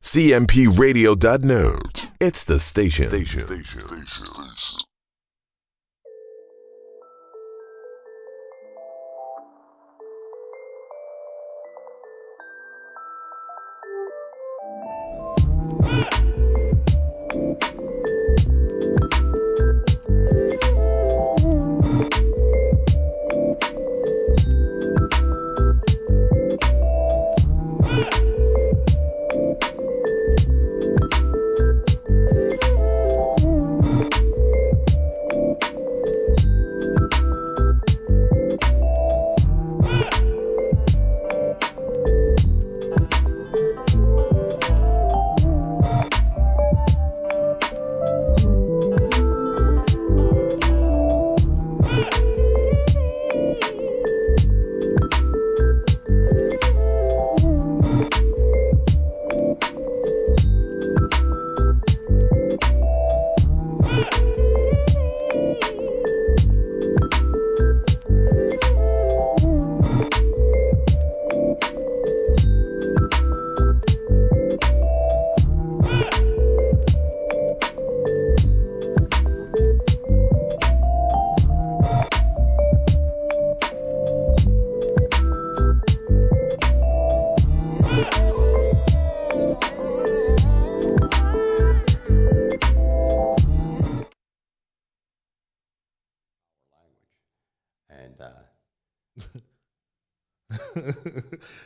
CMPRadio.net. It's the station.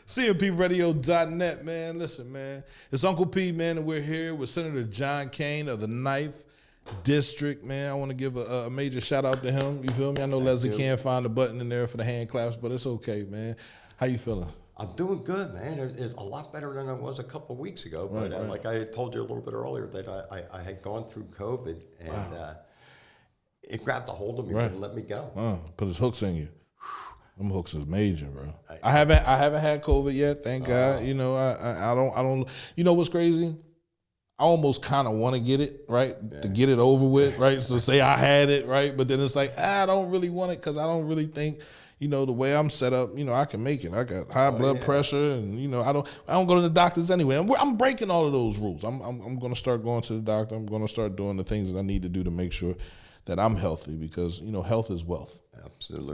CMPRadio.net, man. Listen, man. It's Uncle P, man, and we're here with Senator John Kane of the 9th District, man. I want to give a major shout out to him. You feel me? I know Leslie can't find the button in there for the hand claps, but it's okay, man. How you feeling? I'm doing good, man. It's a lot better than I was a couple of weeks ago. But right. Like I told you a little bit earlier, that I had gone through COVID, and it grabbed a hold of me and let me go. Put his hooks in you. Them hooks is major, bro. I haven't had COVID yet, thank God. You know, I don't. You know what's crazy? I almost kind of want to get it, right? Yeah. To get it over with, right? So say I had it, right? But then it's like, I don't really want it because I don't really think, you know, the way I'm set up, you know, I can make it. I got high blood pressure, and you know, I don't go to the doctors anyway. I'm breaking all of those rules. I'm going to start going to the doctor. I'm going to start doing the things that I need to do to make sure that I'm healthy, because, you know, health is wealth.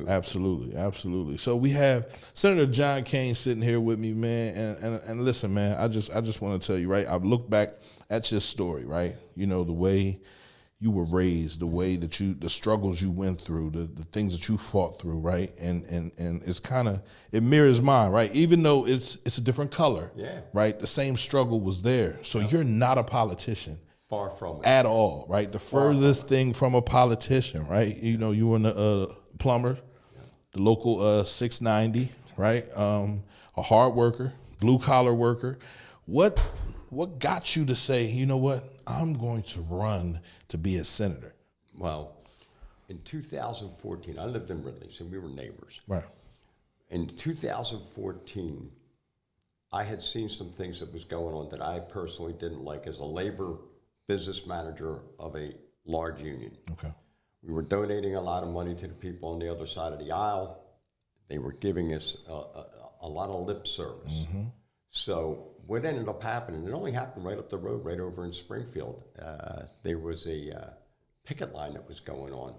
Absolutely. So we have Senator John Kane sitting here with me, man. And listen, man, I just want to tell you, right? I've looked back at your story, right? You know, the way you were raised, the way that the struggles you went through, the things that you fought through, right? And it's it mirrors mine, right? Even though it's a different color, right? The same struggle was there. So you're not a politician. Far from it. At all, right? The furthest thing from a politician, right? You know, you were a plumber, the local 690, right? A hard worker, blue collar worker. What got you to say, you know what, I'm going to run to be a senator? Well, in 2014, I lived in Ridley, so we were neighbors. Right. In 2014, I had seen some things that was going on that I personally didn't like as a labor business manager of a large union. Okay. We were donating a lot of money to the people on the other side of the aisle. They were giving us a lot of lip service. Mm-hmm. So what ended up happening, it only happened right up the road, right over in Springfield. There was a picket line that was going on,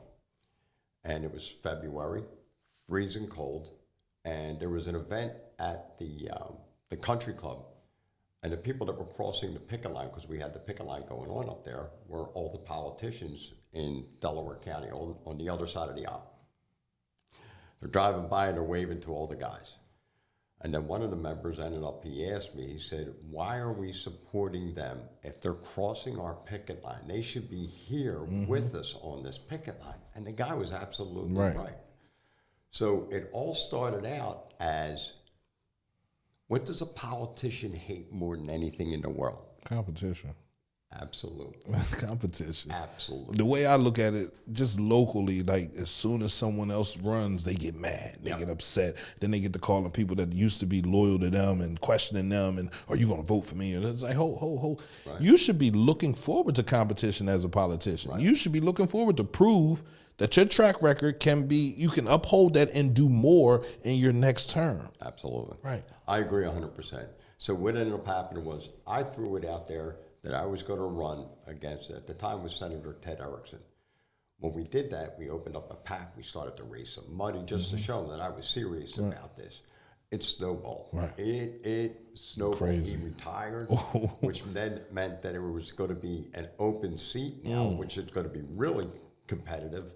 and it was February, freezing cold, and there was an event at the country club. And the people that were crossing the picket line, because we had the picket line going on up there, were all the politicians in Delaware County on the other side of the aisle. They're driving by and they're waving to all the guys. And then one of the members he asked me, he said, why are we supporting them if they're crossing our picket line? They should be here with us on this picket line. And the guy was absolutely right. So it all started out as, what does a politician hate more than anything in the world? Competition. Absolutely. Competition. Absolutely. The way I look at it, just locally, like as soon as someone else runs, they get mad, they get upset. Then they get to calling people that used to be loyal to them and questioning them, and are you going to vote for me? And it's like, ho. Right. You should be looking forward to competition as a politician. Right. You should be looking forward to prove that your track record you can uphold that and do more in your next term. Absolutely. Right. I agree 100%. So what ended up happening was I threw it out there that I was going to run against, at the time was Senator Ted Erickson. When we did that, we opened up a PAC. We started to raise some money just to show them that I was serious about this. It snowballed. Right. It snowballed. Crazy. He retired, which then meant that it was going to be an open seat now, which is going to be really competitive.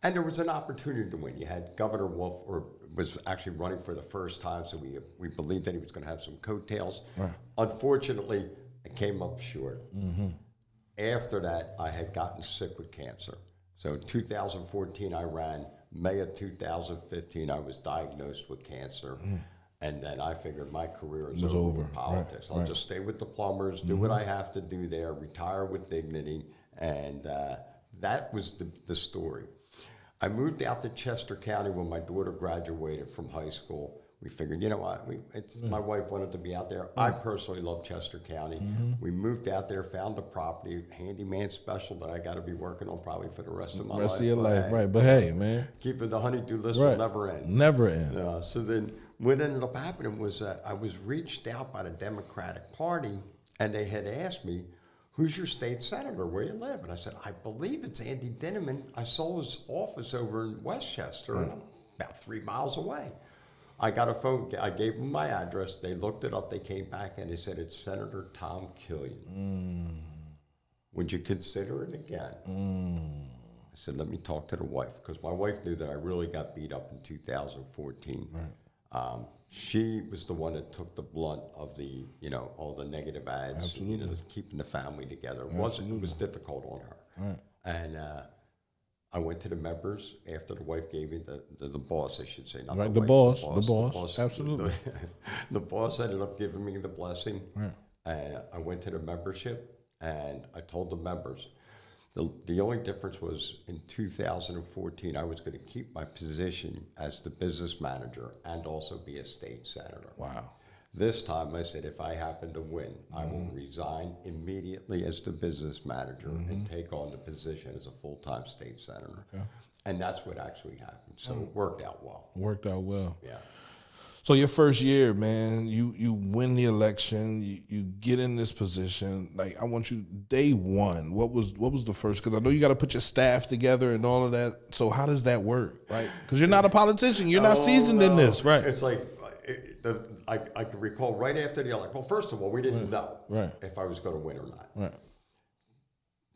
And there was an opportunity to win. You had Governor Wolf, or was actually running for the first time, so we believed that he was going to have some coattails. Right. Unfortunately, I came up short. After that, I had gotten sick with cancer. So in 2014, I ran. May of 2015, I was diagnosed with cancer. And then I figured my career is over with politics. I'll just stay with the plumbers, do what I have to do there, retire with dignity. And that was the story. I moved out to Chester County when my daughter graduated from high school. We figured, you know what, my wife wanted to be out there. I personally love Chester County. We moved out there, found a property, handyman special that I got to be working on probably for the rest of my life. Rest of your life, right. But hey, man. Keeping the honey-do list will never end. Never end. So then what ended up happening was I was reached out by the Democratic Party, and they had asked me, who's your state senator, where you live? And I said, I believe it's Andy Dinniman. I saw his office over in Westchester, and I'm about 3 miles away. I got a phone, I gave them my address, they looked it up, they came back and they said, it's Senator Tom Killian. Would you consider it again? I said, let me talk to the wife, because my wife knew that I really got beat up in 2014. She was the one that took the blunt of the, all the negative ads, keeping the family together. It was difficult on her. And I went to the members after the wife gave me the boss, I should say. Not right, the boss, boss, absolutely. The boss ended up giving me the blessing. And I went to the membership, and I told the members, the only difference was in 2014, I was going to keep my position as the business manager and also be a state senator. Wow. This time I said, if I happen to win, I will resign immediately as the business manager and take on the position as a full-time state senator. And that's what actually happened. So it worked out well. Worked out well. Yeah. So your first year, man, you win the election, you get in this position. Like, I want you, day one, what was the first? Because I know you got to put your staff together and all of that. So how does that work, right? Because you're not a politician. You're not seasoned in this, right? It's like, I can recall right after the election. Well, first of all, we didn't know if I was going to win or not. Right.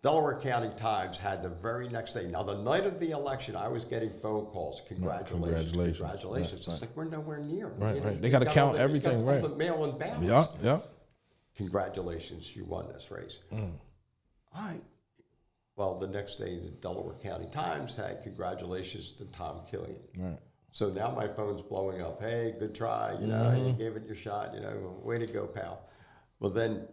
Delaware County Times had the very next day. Now, the night of the election, I was getting phone calls. Congratulations. It's like, we're nowhere near. Right. They got to count everything, right? The mail-in ballots. Yeah. Congratulations, you won this race. All right. Well, the next day, the Delaware County Times had congratulations to Tom Killian. Right. So now my phone's blowing up. Hey, good try. You gave it your shot. Way to go, pal. Well, then,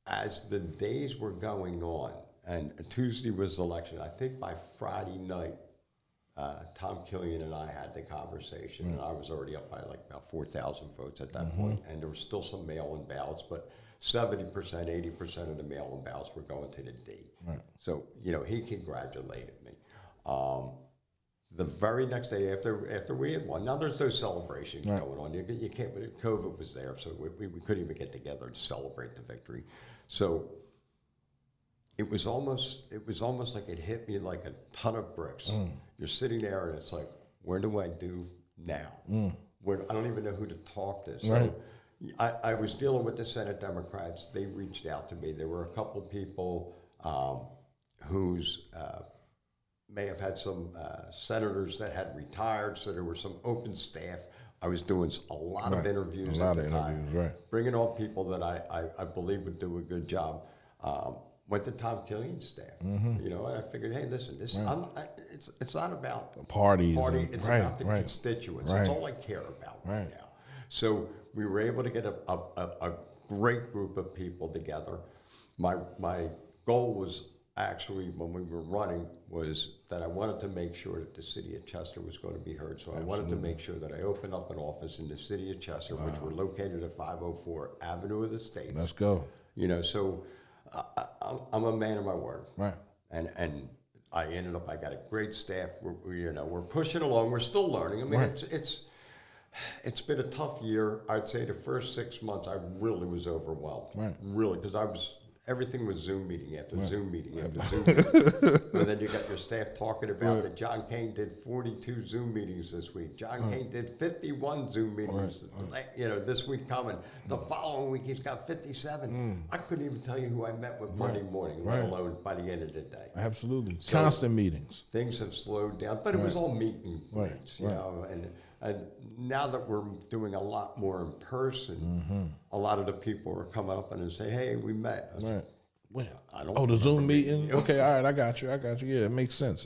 as the days were going on, and Tuesday was the election, I think by Friday night, Tom Killian and I had the conversation, and I was already up by like about 4,000 votes at that point, and there was still some mail-in ballots, but 70%, 80% of the mail-in ballots were going to the D. Right. So, he congratulated me. The very next day after we had won, now there's no celebrations going on. You can't. COVID was there, so we couldn't even get together to celebrate the victory. So it was almost like it hit me like a ton of bricks. You're sitting there, and it's like, where do I do now? I don't even know who to talk to. So I was dealing with the Senate Democrats. They reached out to me. There were a couple of people whose may have had some senators that had retired, so there were some open staff. I was doing a lot of interviews at the time, bringing on people that I believe would do a good job. Went to Tom Killian's staff, and I figured, hey, listen, it's not about parties. It's about the constituents. That's all I care about right now. So we were able to get a great group of people together. My goal was actually, when we were running, was that I wanted to make sure that the city of Chester was going to be heard. So I wanted to make sure that I opened up an office in the city of Chester, which we're located at 504 Avenue of the States. Let's go. So I'm a man of my word. Right. And I got a great staff. We're pushing along. We're still learning. I mean, it's It's been a tough year. I'd say the first 6 months, I really was overwhelmed. Right. Really, because everything was Zoom meeting after Zoom meeting after Zoom meeting. And then you got your staff talking about that John Kane did 42 Zoom meetings this week. John Kane did 51 Zoom meetings, this week coming. The following week, he's got 57. I couldn't even tell you who I met with Monday morning, let alone by the end of the day. Absolutely. So constant meetings. Things have slowed down, but it was all meet and greets, you know, and now that we're doing a lot more in person, a lot of the people are coming up and say, "Hey, we met." I said, well, I don't. Oh, the Zoom meeting. Okay, all right, I got you. Yeah, it makes sense.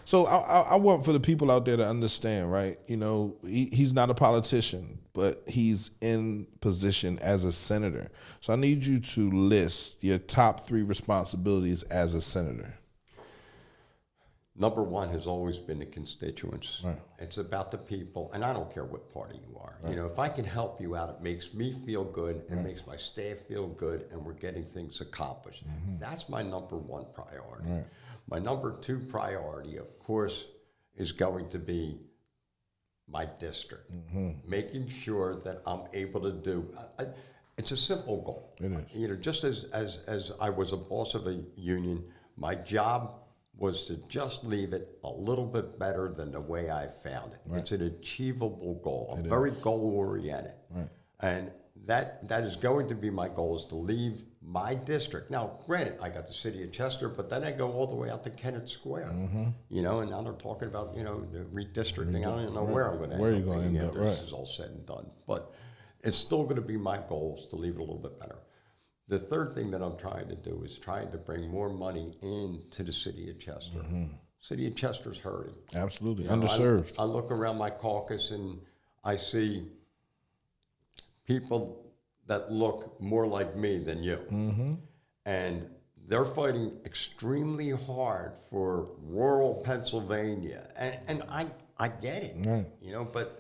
So I want for the people out there to understand, right? You know, he's not a politician, but he's in position as a senator. So I need you to list your top 3 responsibilities as a senator. Number 1 has always been the constituents. Right. It's about the people, and I don't care what party you are. Right. You know, if I can help you out, it makes me feel good, it makes my staff feel good, and we're getting things accomplished. That's my number 1 priority. Right. My number 2 priority, of course, is going to be my district, making sure that I'm able to do. It's a simple goal. It is. You know, just as I was a boss of a union, my job was to just leave it a little bit better than the way I found it. Right. It's an achievable goal. I'm very goal-oriented. Right. And that is going to be my goal, is to leave my district. Now, granted, I got the city of Chester, but then I go all the way out to Kennett Square. You know, and now they're talking about, you know, the redistricting. I don't even know where I'm going to end up after this is all said and done. But it's still going to be my goals to leave it a little bit better. The third thing that I'm trying to do is trying to bring more money into the city of Chester. City of Chester's hurting. Absolutely. You know, underserved. I look around my caucus and I see people that look more like me than you. And they're fighting extremely hard for rural Pennsylvania. And I get it, you know, but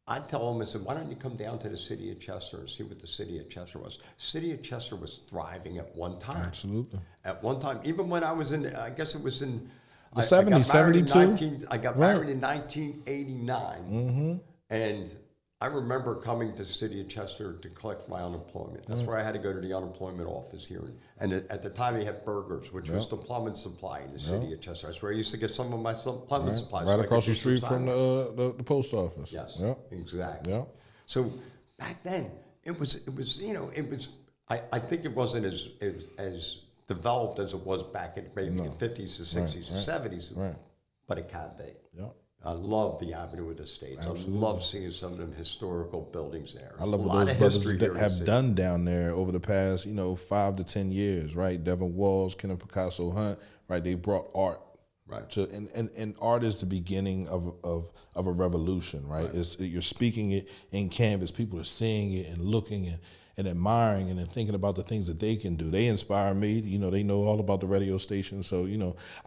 I tell them, I said, why don't you come down to the city of Chester and see what the city of Chester was? City of Chester was thriving at one time. Absolutely. At one time, even when I was in, I guess it was in the 70s, 72? I got married in 1989. And I remember coming to the city of Chester to collect my unemployment. That's where I had to go to the unemployment office here. And at the time, they had Burgers, which was the plumbing supply in the city of Chester. That's where I used to get some of my plumbing supplies. Right so across the street from the post office. Yes, exactly. Yeah. So back then, it was you know, it was. I think it wasn't as developed as it was back in maybe the 50s, the 60s, the 70s, but it can be. Yeah. I love the Avenue of the States. Absolutely. I love seeing some of them historical buildings there. I love what those brothers have done down there over the past, 5 to 10 years, right? Devin Walls, Kenneth Picasso Hunt, right? They brought art. Right. To and art is the beginning of a revolution, right? You're speaking it in canvas. People are seeing it and looking and admiring and then thinking about the things that they can do. They inspire me. They know all about the radio station. So,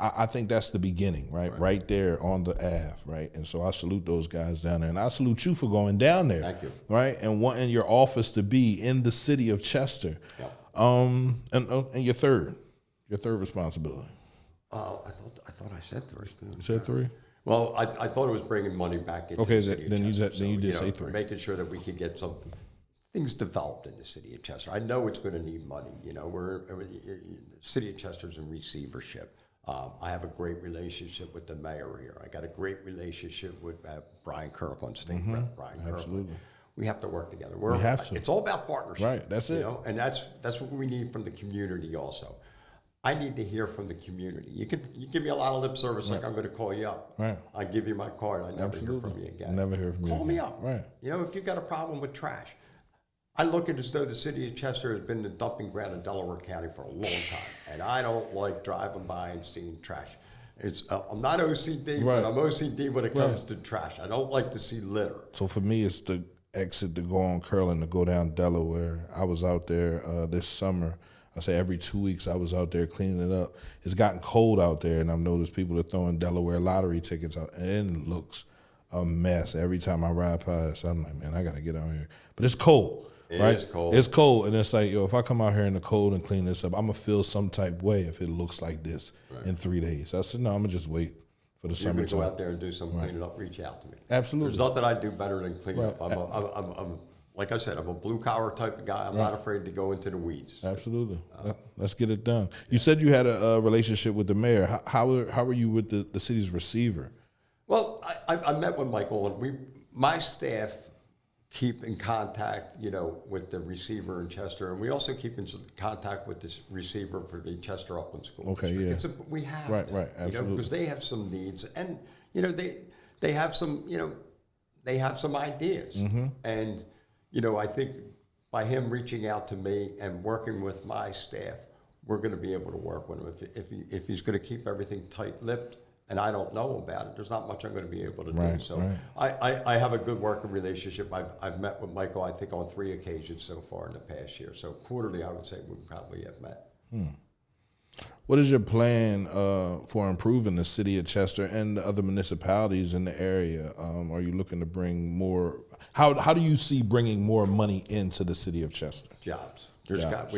I think that's the beginning, right? Right there on the Ave, right? And so I salute those guys down there. And I salute you for going down there. Thank you. Right? And wanting your office to be in the city of Chester. Yep. And your third responsibility. I thought I said 3. You said 3? Well, I thought it was bringing money back into the city of Chester. Then you did say 3. Making sure that we could get some things developed in the city of Chester. I know it's going to need money. The city of Chester's in receivership. I have a great relationship with the mayor here. I got a great relationship with Brian Kirkland, state rep Brian Kirkland. Absolutely. We have to work together. We have to. It's all about partnership. Right, that's it. And that's what we need from the community also. I need to hear from the community. You give me a lot of lip service, like I'm going to call you up. Right. I give you my card. I never hear from you again. Never hear from you. Call me up. Right. If you've got a problem with trash, I look at it as though the city of Chester has been the dumping ground in Delaware County for a long time, and I don't like driving by and seeing trash. I'm not OCD, but I'm OCD when it comes to trash. I don't like to see litter. So for me, it's the exit to go on Curling to go down Delaware. I was out there this summer. I say every 2 weeks I was out there cleaning it up. It's gotten cold out there, and I've noticed people are throwing Delaware lottery tickets out, and it looks a mess. Every time I ride past, I'm like, man, I got to get out here. But it's cold, right? It's cold. It's cold, and it's like, if I come out here in the cold and clean this up, I'm going to feel some type way if it looks like this in 3 days. I said, no, I'm going to just wait for the If you're going to go summertime. out there and do some cleaning up, reach out to me. Absolutely. There's nothing I do better than clean up. I'm like I said, I'm a blue collar type of guy. I'm not afraid to go into the weeds. Absolutely. Let's get it done. You said you had a relationship with the mayor. How were you with the city's receiver? Well, I met with Michael, and my staff keep in contact, with the receiver in Chester, and we also keep in contact with this receiver for the Chester Upland School Okay, District. yeah. We have to, Right, absolutely. because they have some needs, and they have some, they have some ideas, Mm-hmm. and I think by him reaching out to me and working with my staff, we're going to be able to work with him. If he's going to keep everything tight-lipped, and I don't know about it, there's not much I'm going to be able to do. So I have a good working relationship. I've met with Michael, I think, on 3 occasions so far in the past year. So quarterly, I would say we probably have met. What is your plan for improving the city of Chester and the other municipalities in the area? Are you looking to bring more? How do you see bringing more money into the city of Chester? Jobs. There's Jobs.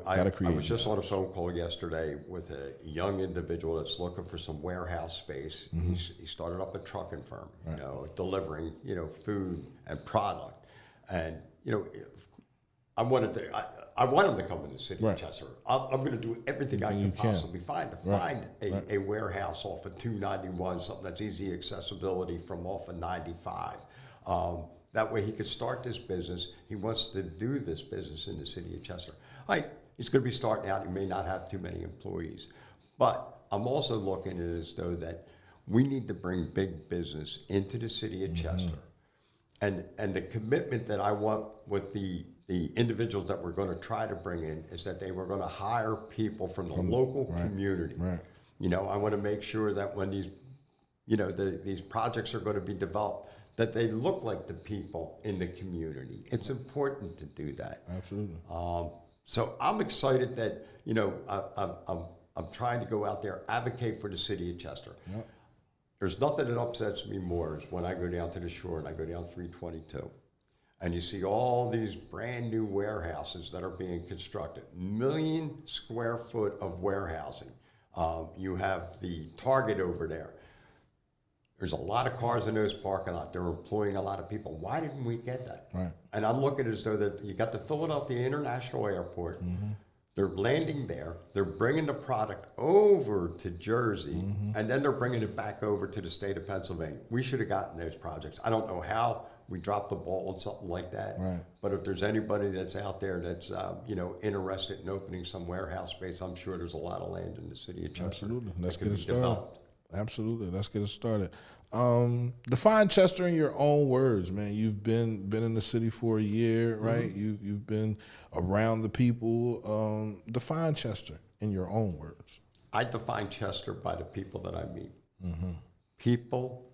I was just on a phone call yesterday with a young individual that's looking for some warehouse space. Mm-hmm. He started up a trucking firm, delivering, food and product. And, I want him to come in the city of Chester. I'm going to do everything I can possibly find to find a warehouse off of 291, something that's easy accessibility from off of 95. That way he could start this business. He wants to do this business in the city of Chester. He's going to be starting out. He may not have too many employees. But I'm also looking at it as though that we need to bring big business into the city of Chester. And the commitment that I want with the individuals that we're going to try to bring in is that they were going to hire people from the local community. Right. I want to make sure that when these, these projects are going to be developed, that they look like the people in the community. It's important to do that. Absolutely. So I'm excited that, I'm trying to go out there, advocate for the city of Chester. Yep. There's nothing that upsets me more is when I go down to the shore and I go down 322 and you see all these brand new warehouses that are being constructed, 1 million square foot of warehousing. You have the Target over there. There's a lot of cars in those parking lots. They're employing a lot of people. Why didn't we get that? Right. And I'm looking as though that you got the Philadelphia International Airport. Mm-hmm. They're landing there. They're bringing the product over to Jersey, and then they're bringing it back over to the state of Pennsylvania. We should have gotten those projects. I don't know how we dropped the ball on something like that. Right. But if there's anybody that's out there that's interested in opening some warehouse space, I'm sure there's a lot of land in the city of Chester. Absolutely. Let's that get could it be started. developed. Absolutely. Let's get it started. Define Chester in your own words, man. You've been in the city for a year, right? You've been around the people. Define Chester in your own words. I define Chester by the people that I meet. People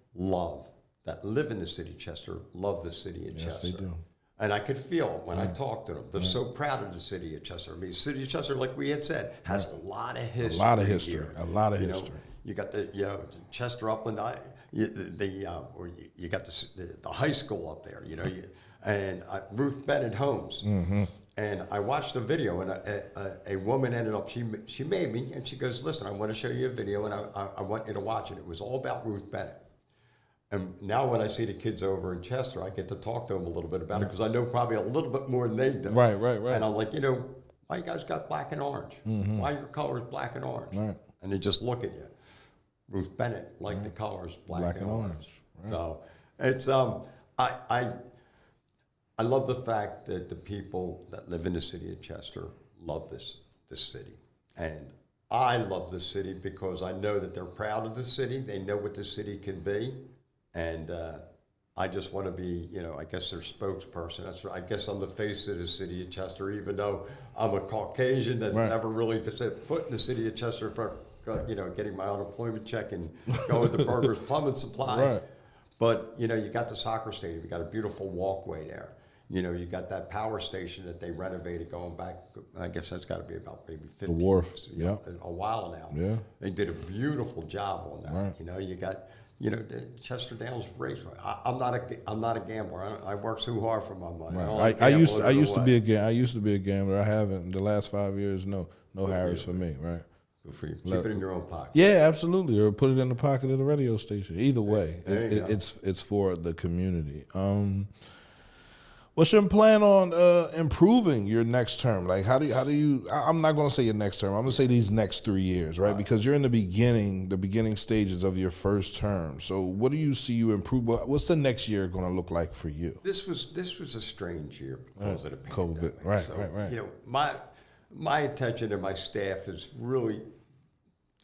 that live in the city of Chester, love the city of Chester. Yes, they do. And I could feel it when I talk to them. They're so proud of the city of Chester. I mean, the city of Chester, like we had said, has a lot of history. A lot of history. Here. A lot of history. You got the Chester Upland, you got the high school up there, and Ruth Bennett Homes. And I watched a video, and a woman ended up, she made me, and she goes, listen, I want to show you a video, and I want you to watch it. It was all about Ruth Bennett. And now when I see the kids over in Chester, I get to talk to them a little bit about it because I know probably a little bit more than they do. Right. And I'm like, why you guys got black and orange? Why your colors black and orange? Right. And they just look at you. Ruth Bennett liked the colors black and orange. Right. So it's I love the fact that the people that live in the city of Chester love this city, and I love the city because I know that they're proud of the city. They know what the city can be, and I just want to be, I guess their spokesperson. I guess I'm the face of the city of Chester, even though I'm a Caucasian that's never really set foot in the city of Chester for, getting my unemployment check and going to Burger's Plumbing Supply. Right. But, you got the soccer stadium. You got a beautiful walkway there. You got that power station that they renovated going back, I guess that's got to be about maybe 50 The wharf, a while now. Yeah. They did a beautiful job on that. Right. You got, the Chester Downs race. I'm not a gambler. I work so hard for my money. Right. I used to be a gambler. I haven't the last 5 years. No Harris for me. Right. Good for you. Keep it in your own pocket. Yeah, absolutely. Or put it in the pocket of the radio station. Either way, it's for the community. What's your plan on improving your next term? Like, how do you? I'm not going to say your next term. I'm going to say these next 3 years, right? Because you're in the beginning stages of your first term. So, what do you see you improve? What's the next year going to look like for you? This was a strange year because of the pandemic. COVID. Right, so, right. You know, my attention and my staff is really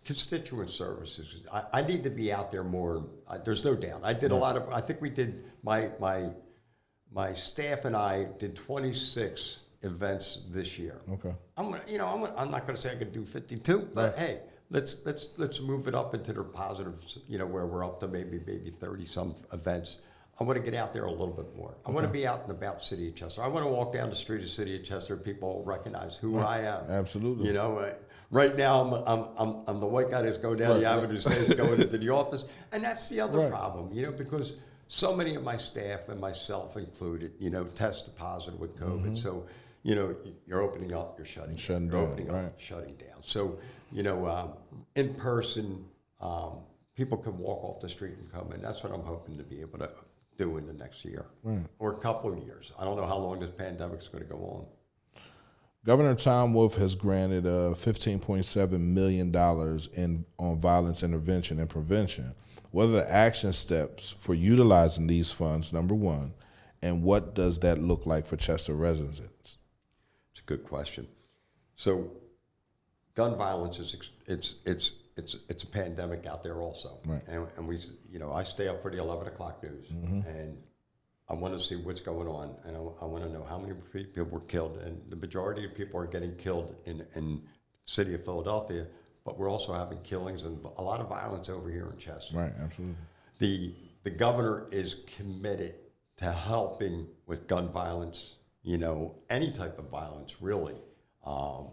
constituent services. I need to be out there more. There's no doubt. I did a lot of. I think we did my staff and I did 26 events this year. Okay. I'm not going to say I could do 52, but hey, let's move it up into the positives. You know, where we're up to maybe 30 some events. I want to get out there a little bit more. I want to be out and about City of Chester. I want to walk down the street of City of Chester. People recognize who I am. Absolutely. You know, right now I'm the white guy that's going down the avenue, says going into the office, and that's the other problem. You know, because so many of my staff and myself included, you know, tested positive with COVID. So, you know, you're opening up, you're shutting down. You're opening up, shutting down. So, you know, in person, people can walk off the street and come in. That's what I'm hoping to be able to do in the next year or a couple of years. I don't know how long this pandemic is going to go on. Governor Tom Wolf has granted $15.7 million on violence intervention and prevention. What are the action steps for utilizing these funds, number one, and what does that look like for Chester residents? It's a good question. So, gun violence is it's a pandemic out there also, and we, you know, I stay up for the 11 o'clock news, and I want to see what's going on, and I want to know how many people were killed, and the majority of people are getting killed in the city of Philadelphia. But we're also having killings and a lot of violence over here in Chester. Right, absolutely. The governor is committed to helping with gun violence, you know, any type of violence, really. I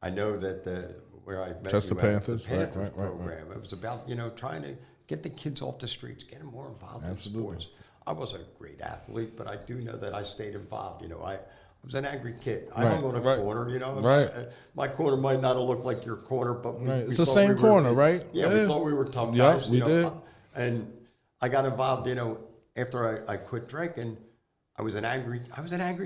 know that where I met Chester you Panthers, at the Panthers right. program, it was about, you know, trying to get the kids off the streets, get them more involved in sports. I wasn't a great athlete, but I do know that I stayed involved. You know, I was an angry kid. I hung on a corner, you know. My corner might not have looked like your corner, but it's the same corner, right? Yeah, we thought we were tough guys. We did. And I got involved, you know, after I quit drinking. I was an angry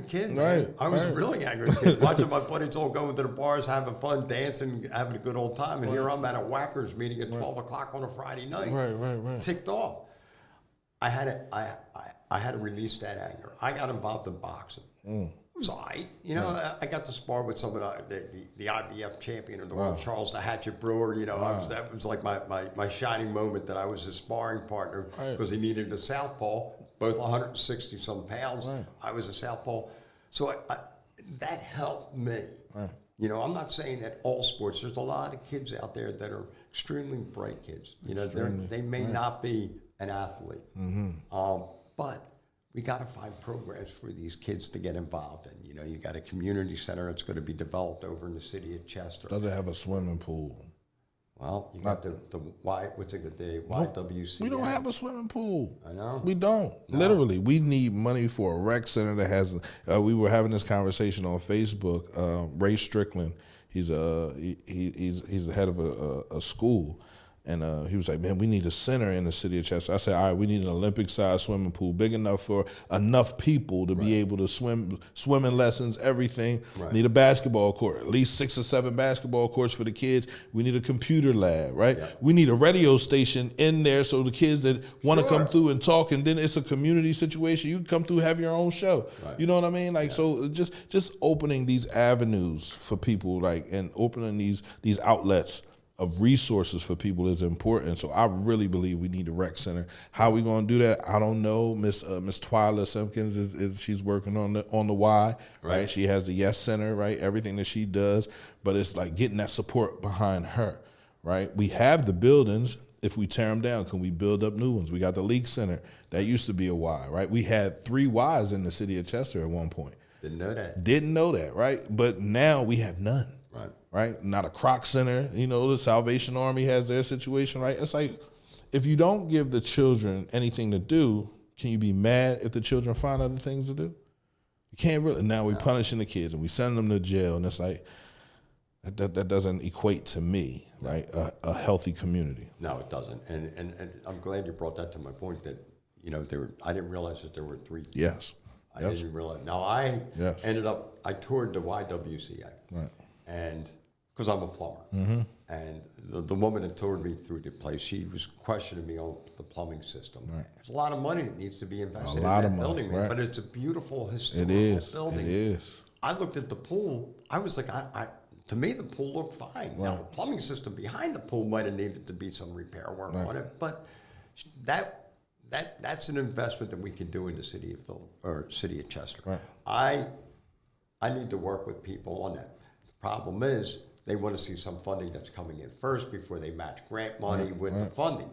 kid. Right. I was a really angry kid. Watching my buddies all going to the bars, having fun, dancing, having a good old time. And here I'm at a Whackers meeting at 12 o'clock on a Friday night. Right. Ticked off. I had to release that anger. I got involved in boxing. It was all right. You know, I got to spar with some of the IBF champion of the world, Charles the Hatchet Brewer. You know, that was like my shining moment that I was his sparring partner because he needed a southpaw, both 160 some pounds. I was a southpaw. So that helped me. You know, I'm not saying that all sports. There's a lot of kids out there that are extremely bright kids. You know, they may not be an athlete, but we got to find programs for these kids to get involved in. You know, you got a community center that's going to be developed over in the city of Chester. Does it have a swimming pool? Well, you got the YWCA. We don't have a swimming pool. I know. We don't. No. Literally, we need money for a rec center that has. We were having this conversation on Facebook. Ray Strickland, he's the head of a school. And he was like, man, we need a center in the city of Chester. I said, all right, we need an Olympic-sized swimming pool, big enough for enough people to be able to swimming lessons, everything. Need a basketball court, at least 6 or 7 basketball courts for the kids. We need a computer lab, right? Yeah. We need a radio station in there so the kids that want to come through and talk, and then it's a community situation. You can come through, have your own show. You know what I mean? Like, so just opening these avenues for people, like, and opening these outlets of resources for people is important. So I really believe we need a rec center. How we going to do that? I don't know. Miss Twyla Simpkins is she's working on the Y, right? She has the Yes Center, right? Everything that she does, but it's like getting that support behind her, right? We have the buildings. If we tear them down, can we build up new ones? We got the League Center. That used to be a Y, right? We had 3 Ys in the city of Chester at one point. Didn't know that, right? But now we have none. Right? Not a Croc Center. You know, the Salvation Army has their situation, right? It's like, if you don't give the children anything to do, can you be mad if the children find other things to do? You can't really. Now we're punishing the kids and we send them to jail, and it's like, That doesn't equate to me, right? A healthy community. No, it doesn't. And I'm glad you brought that to my point that, I didn't realize that there were three. Yes. I didn't realize. Now, I Yes. I toured the YWCA. Right. And because I'm a plumber. And the woman that toured me through the place, she was questioning me on the plumbing system. Right. There's a lot of money that needs to be invested A lot in of that money, building, man. right. But it's a beautiful historical building. It is. I looked at the pool. I was like, to me, the pool looked fine. Now, the plumbing system behind the pool might have needed to be some repair work on it, but that's an investment that we can do in the city of Chester. Right. I need to work with people on that. The problem is they want to see some funding that's coming in first before they match grant money with the funding.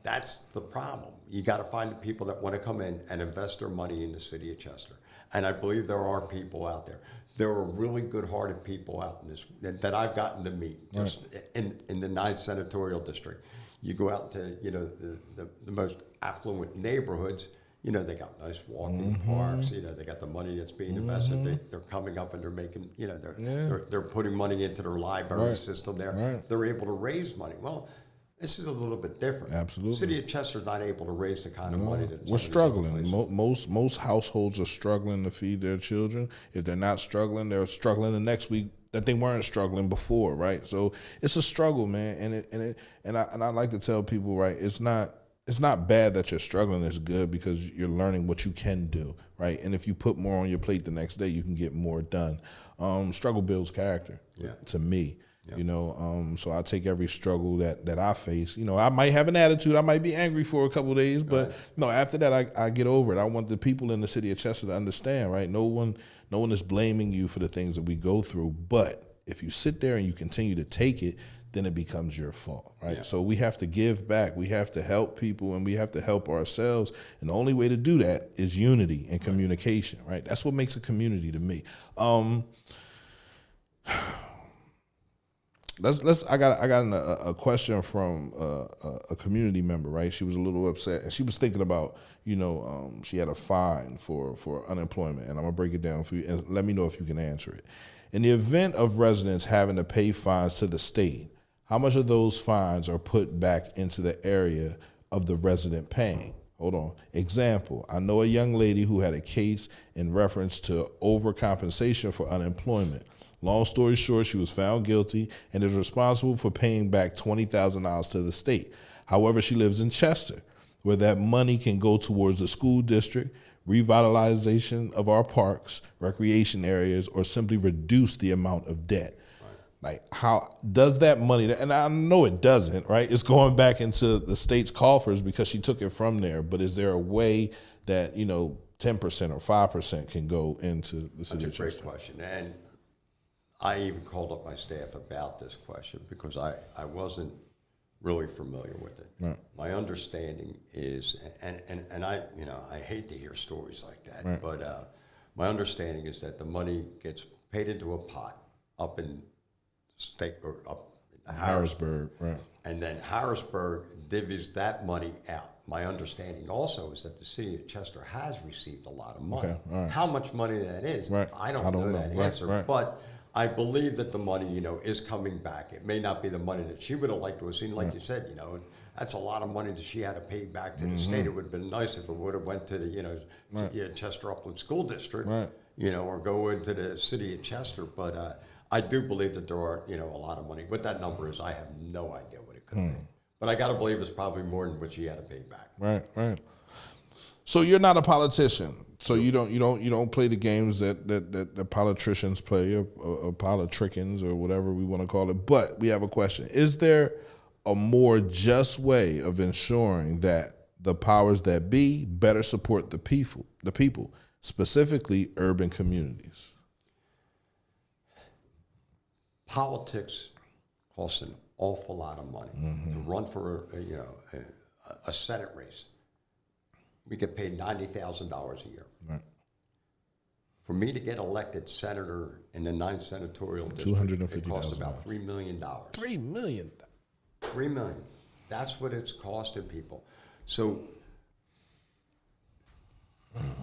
That's the problem. You got to find the people that want to come in and invest their money in the city of Chester. And I believe there are people out there. There are really good-hearted people out in this that I've gotten to meet just in the 9th Senatorial District. You go out to the most affluent neighborhoods. They got nice walking parks. They got the money that's being invested. They're coming up and they're making. They're putting money into their library system there. Right. They're able to raise money. Well, this is a little bit different. Absolutely. The city of Chester's not able to raise the kind of money that we're struggling. Most households are struggling to feed their children. If they're not struggling, they're struggling the next week that they weren't struggling before, right? So it's a struggle, man. And I like to tell people, right? It's not bad that you're struggling. It's good because you're learning what you can do, right? And if you put more on your plate the next day, you can get more done. Struggle builds character. To me. So I take every struggle that I face. I might have an attitude. I might be angry for a couple of days, but no, after that, I get over it. I want the people in the city of Chester to understand, right? No one is blaming you for the things that we go through. But if you sit there and you continue to take it, then it becomes your fault, right? So we have to give back. We have to help people, and we have to help ourselves. And the only way to do that is unity and communication, right? That's what makes a community to me. I got a question from a community member, right? She was a little upset, and she was thinking about, she had a fine for unemployment, and I'm gonna break it down for you, and let me know if you can answer it. In the event of residents having to pay fines to the state, how much of those fines are put back into the area of the resident paying? Hold on. Example, I know a young lady who had a case in reference to overcompensation for unemployment. Long story short, she was found guilty and is responsible for paying back $20,000 to the state. However, she lives in Chester, where that money can go towards the school district, revitalization of our parks, recreation areas, or simply reduce the amount of debt. Like, how does that money, and I know it doesn't, right? It's going back into the state's coffers because she took it from there. But is there a way that, 10% or 5% can go into the city of Chester? That's a great question. And I even called up my staff about this question because I wasn't really familiar with it. Right. My understanding is, and I hate to hear stories like that, right. but my understanding is that the money gets paid into a pot up in state or up in Harrisburg, right? And then Harrisburg divvies that money out. My understanding also is that the city of Chester has received a lot of money. Okay, all right. How much money that is, Right. I don't know that answer, right. but I believe that the money, is coming back. It may not be the money that she would have liked to have seen, like you said, that's a lot of money that she had to pay back to the state. It would have been nice if it would have went to the, Chester Upland School District, Right. Or go into the city of Chester. But I do believe that there are, a lot of money. What that number is, I have no idea what it could be. But I got to believe it's probably more than what she had to pay back. Right. So you're not a politician. So you don't play the games that the politicians play or politricians or whatever we want to call it. But we have a question: is there a more just way of ensuring that the powers that be better support the people, specifically urban communities? Politics costs an awful lot of money to run for a Senate race. We get paid $90,000 a year. Right. For me to get elected senator in the 9th Senatorial District, it costs about $3 million. $3 million. $3 million. That's what it's costing people. So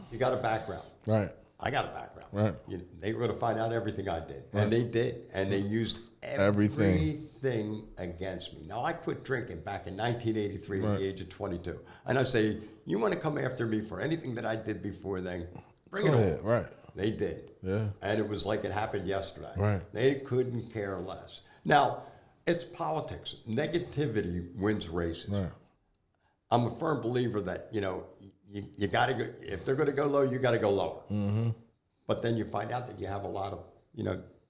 you got a background. Right. I got a background. Right. They were going to find out everything I did. And they did. And they used Everything. everything against me. Now, I quit drinking back in 1983 at the age of 22. And I say, you want to come after me for anything that I did before then, bring Go it ahead. on. Right. They did. Yeah. And it was like it happened yesterday. Right. They couldn't care less. Now, it's politics. Negativity wins races. Right. I'm a firm believer that, you got to go, if they're going to go low, you got to go lower. Mm-hmm. But then you find out that you have a lot of,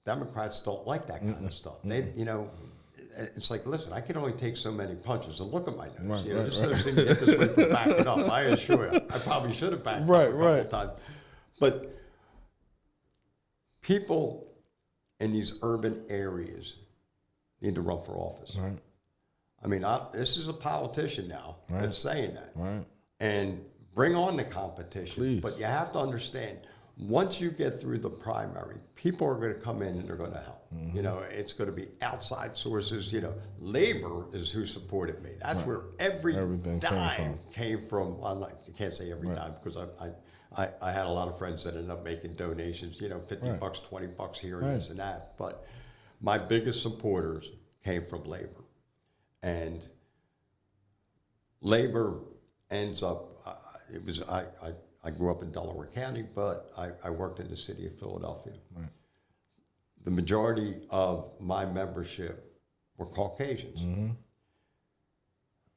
Democrats don't like that kind of stuff. They, it's like, listen, I can only take so many punches, and look at my nose. Just so seem to get this way for backing up. I assure you, I probably should have backed up a couple times. But people in these urban areas need to run for office. Right. I mean, this is a politician now that's saying that. Right. And bring on the competition. Please. But you have to understand, once you get through the primary, people are going to come in and they're going to help. Mm-hmm. It's going to be outside sources. Labor is who supported me. That's where everything dime came from. I can't say every dime because I had a lot of friends that ended up making donations, $50, $20 here and this and that. But my biggest supporters came from labor. And labor ends up, I grew up in Delaware County, but I worked in the city of Philadelphia. Right. The majority of my membership were Caucasians. Mm-hmm.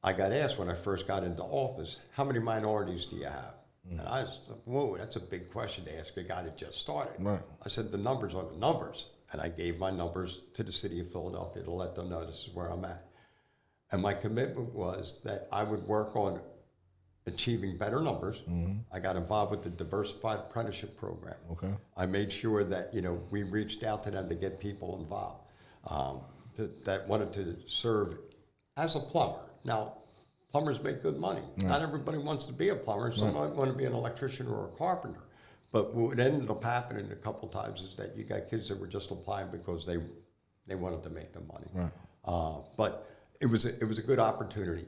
I got asked when I first got into office, how many minorities do you have? Mm-hmm. And I was like, whoa, that's a big question to ask a guy that just started. Right. I said, the numbers are the numbers. And I gave my numbers to the city of Philadelphia to let them know this is where I'm at. And my commitment was that I would work on achieving better numbers. Mm-hmm. I got involved with the Diversified Apprenticeship Program. Okay. I made sure that, we reached out to them to get people involved that wanted to serve as a plumber. Now, plumbers make good money. Right. Not everybody wants to be a plumber. Some might want to be an electrician or a carpenter. But what ended up happening a couple times is that you got kids that were just applying because they wanted to make the money. Right. But it was a good opportunity.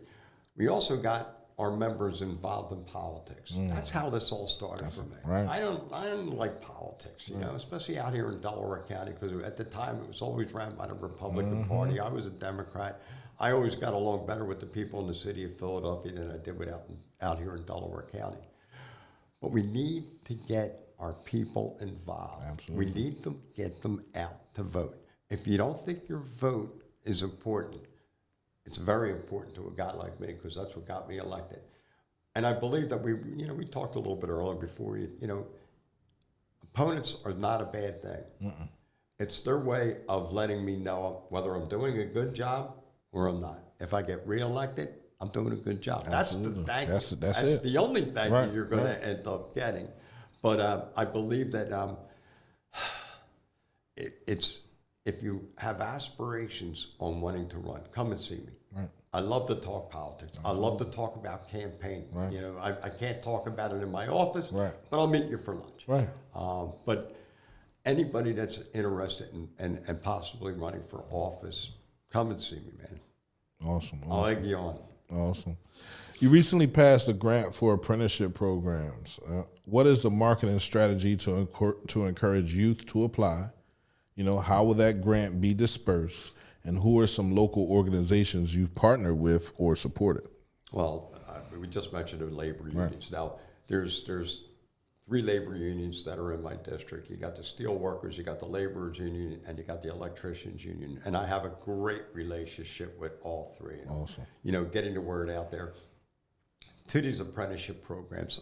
We also got our members involved in politics. That's how this all started for me. Right. I don't like politics, especially out here in Delaware County, because at the time it was always ran by the Republican Party. I was a Democrat. I always got along better with the people in the city of Philadelphia than I did with out here in Delaware County. But we need to get our people involved. Absolutely. We need to get them out to vote. If you don't think your vote is important, it's very important to a guy like me, because that's what got me elected. And I believe that we talked a little bit earlier before, opponents are not a bad thing. Mm-mm. It's their way of letting me know whether I'm doing a good job or I'm not. If I get reelected, I'm doing a good job. Absolutely. That's the thank. That's it. The only thank you you're going to end up getting. But I believe that it's, if you have aspirations on wanting to run, come and see me. Right. I love to talk politics. Absolutely. I love to talk about campaigning. Right. I can't talk about it in my office, but I'll meet you for lunch. Right. But anybody that's interested in possibly running for office, come and see me, man. Awesome. I'll egg you on. Awesome. You recently passed a grant for apprenticeship programs. What is the marketing strategy to encourage youth to apply? How will that grant be dispersed? And who are some local organizations you've partnered with or supported? Well, we just mentioned the labor unions. Right. Now, there's 3 labor unions that are in my district. You got the steel workers, you got the laborers union, and you got the electricians union. And I have a great relationship with all 3. Awesome. Getting the word out there to these apprenticeship programs.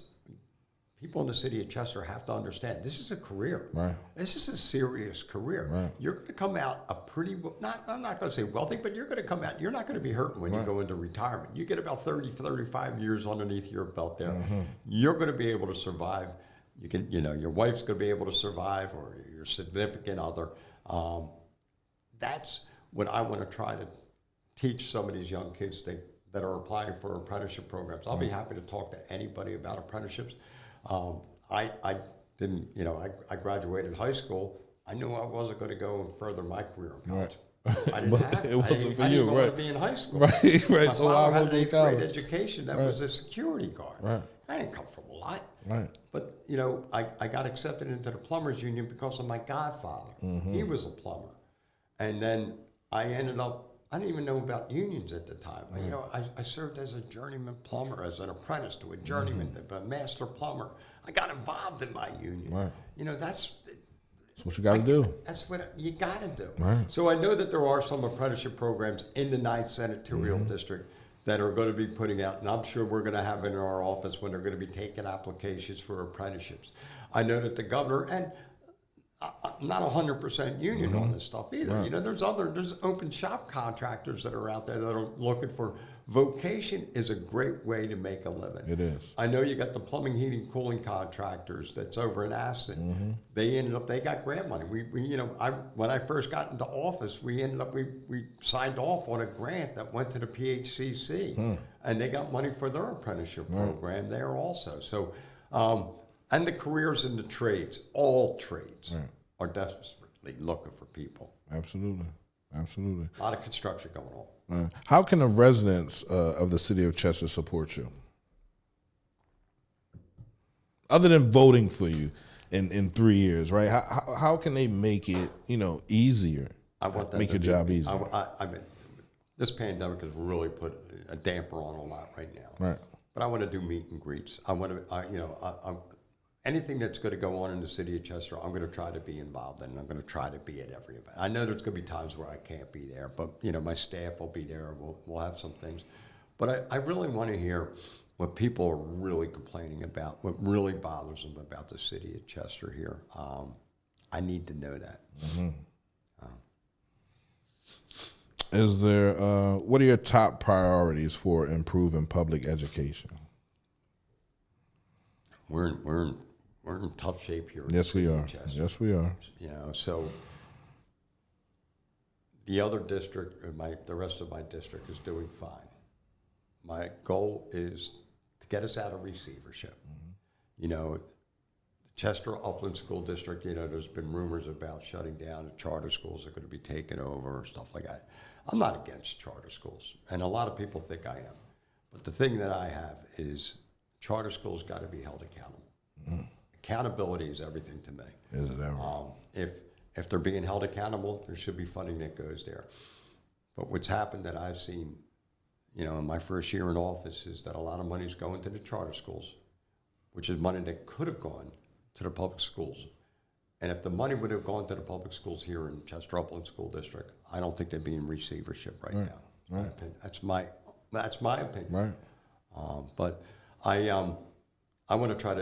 People in the city of Chester have to understand this is a career. Right. This is a serious career. Right. You're going to come out I'm not going to say wealthy, but you're going to come out. You're not going to be hurting when you go into retirement. You get about 30, 35 years underneath your belt there. Mm-hmm. You're going to be able to survive. You can, your wife's going to be able to survive, or your significant other. That's what I want to try to teach some of these young kids that are applying for apprenticeship programs. I'll be happy to talk to anybody about apprenticeships. I didn't, I graduated high school. I knew I wasn't going to go and further my career in college. Right. I didn't have it. It wasn't for you, right? I didn't want to be in high school. Right. My father had an 8th grade education that was a security guard. Right. I didn't come from a lot. Right. But, I got accepted into the plumbers union because of my godfather. He was a plumber. And then I ended up, I didn't even know about unions at the time. I served as a journeyman plumber, as an apprentice to a journeyman, a master plumber. I got involved in my union. Right. That's what you got to do. That's what you got to do. Right. So I know that there are some apprenticeship programs in the 9th Senatorial District that are going to be putting out, and I'm sure we're going to have it in our office when they're going to be taking applications for apprenticeships. I know that the governor, and I'm not 100% union on this stuff either. Right. There's open shop contractors that are out there that are looking for vocation is a great way to make a living. It is. I know you got the plumbing, heating, cooling contractors that's over in Aston. They got grant money. When I first got into office, we signed off on a grant that went to the PHCC, and they got money for their apprenticeship program there also. So, and the careers in the trades, all trades, are desperately looking for people. Absolutely. Absolutely. A lot of construction going on. How can the residents of the city of Chester support you? Other than voting for you in 3 years, right? How can they make it, easier? I want that make your job easier. I mean, this pandemic has really put a damper on a lot right now. Right. But I want to do meet and greets. I want to, anything that's going to go on in the city of Chester, I'm going to try to be involved in. I'm going to try to be at every event. I know there's going to be times where I can't be there, but my staff will be there. We'll have some things. But I really want to hear what people are really complaining about, what really bothers them about the city of Chester here. I need to know that. Is there, what are your top priorities for improving public education? We're in tough shape here. Yes, we are. Yes, we are. So the other district, the rest of my district is doing fine. My goal is to get us out of receivership. Chester Upland School District, there's been rumors about shutting down. The charter schools are going to be taken over or stuff like that. I'm not against charter schools, and a lot of people think I am. But the thing that I have is charter schools got to be held accountable. Accountability is everything to me. Is it ever? If they're being held accountable, there should be funding that goes there. But what's happened that I've seen, in my first year in office is that a lot of money is going to the charter schools, which is money that could have gone to the public schools. And if the money would have gone to the public schools here in Chester Upland School District, I don't think they'd be in receivership right now. Right. That's my opinion. Right. But I want to try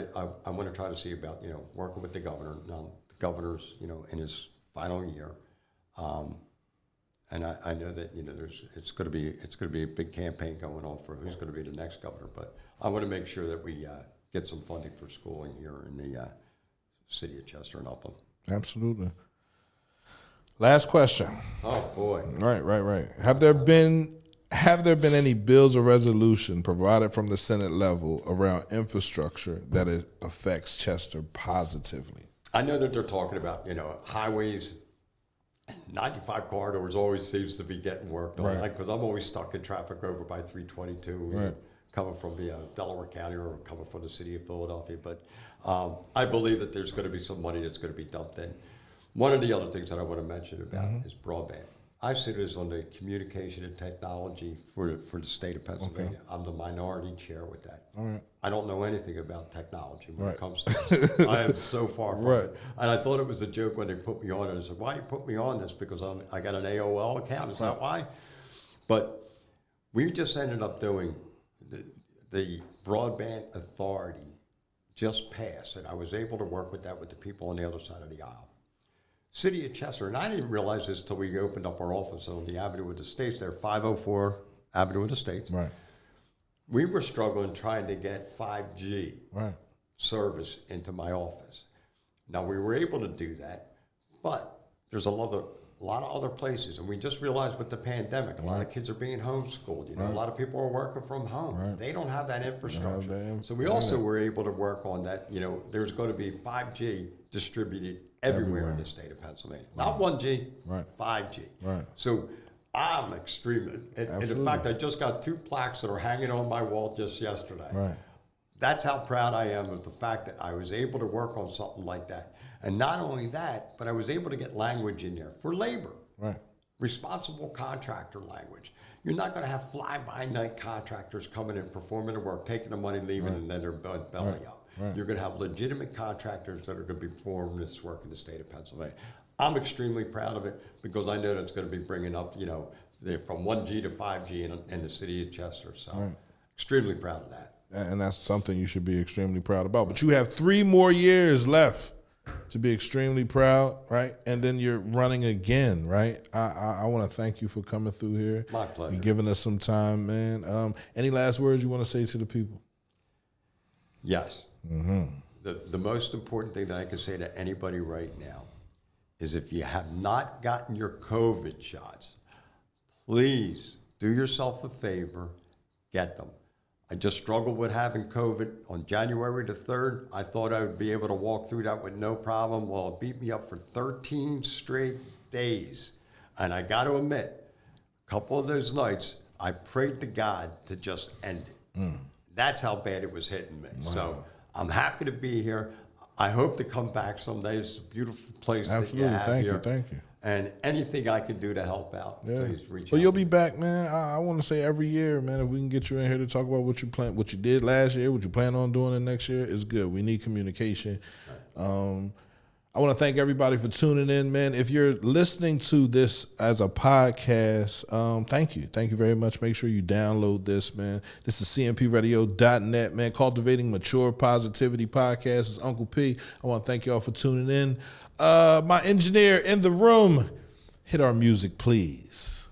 to see about working with the governor. Now the governor's in his final year, and I know that it's going to be a big campaign going on for who's going to be the next governor. But I want to make sure that we get some funding for schooling here in the city of Chester and Upland. Absolutely. Last question. Oh boy. Right. Have there been any bills or resolution provided from the Senate level around infrastructure that it affects Chester positively? I know that they're talking about, highways. 95 corridors always seems to be getting worked on, because I'm always stuck in traffic over by 322, coming from the Delaware County or coming from the city of Philadelphia. But I believe that there's going to be some money that's going to be dumped in. One of the other things that I want to mention about is broadband. I sit as on the communication and technology for the state of Pennsylvania. Okay. I'm the minority chair with that. All right. I don't know anything about technology when it comes to this. I am so far from it. And I thought it was a joke when they put me on it. I said, why you put me on this? Because I got an AOL account. Is that why? But we just ended up doing the Broadband Authority just passed, and I was able to work with that with the people on the other side of the aisle. City of Chester, and I didn't realize this until we opened up our office on the Avenue of the States there, 504 Avenue of the States. Right. We were struggling trying to get 5G service into my office. Now, we were able to do that, but there's a lot of other places, and we just realized with the pandemic, a lot of kids are being homeschooled. A lot of people are working from home. They don't have that infrastructure. So we also were able to work on that. There's going to be 5G distributed everywhere in the state of Pennsylvania. Not 1G, 5G. Right. So I'm extremely, and in fact, I just got 2 plaques that are hanging on my wall just yesterday. Right. That's how proud I am of the fact that I was able to work on something like that. And not only that, but I was able to get language in there for labor. Right. Responsible contractor language. You're not going to have fly-by-night contractors coming and performing the work, taking the money, leaving, and then they're belly up. Right. You're going to have legitimate contractors that are going to be performing this work in the state of Pennsylvania. I'm extremely proud of it because I know that's going to be bringing up, from 1G to 5G in the city of Chester. So extremely proud of that. And that's something you should be extremely proud about. But you have 3 more years left to be extremely proud, right? And then you're running again, right? I want to thank you for coming through here. My pleasure. And giving us some time, man. Any last words you want to say to the people? Yes. Mm-hmm. The most important thing that I can say to anybody right now is if you have not gotten your COVID shots, please do yourself a favor, get them. I just struggled with having COVID on January the 3rd. I thought I would be able to walk through that with no problem. Well, it beat me up for 13 straight days. And I got to admit, a couple of those nights, I prayed to God to just end it. That's how bad it was hitting me. Wow. So I'm happy to be here. I hope to come back someday. It's a beautiful place that you have here. Thank you. And anything I can do to help out, please reach out. Well, you'll be back, man. I want to say every year, man, if we can get you in here to talk about what you did last year, what you plan on doing the next year, is good. We need communication. Right. I want to thank everybody for tuning in, man. If you're listening to this as a podcast, thank you. Thank you very much. Make sure you download this, man. This is cmpradio.net, man. Cultivating Mature Positivity Podcast. It's Uncle P. I want to thank y'all for tuning in. My engineer in the room, hit our music, please.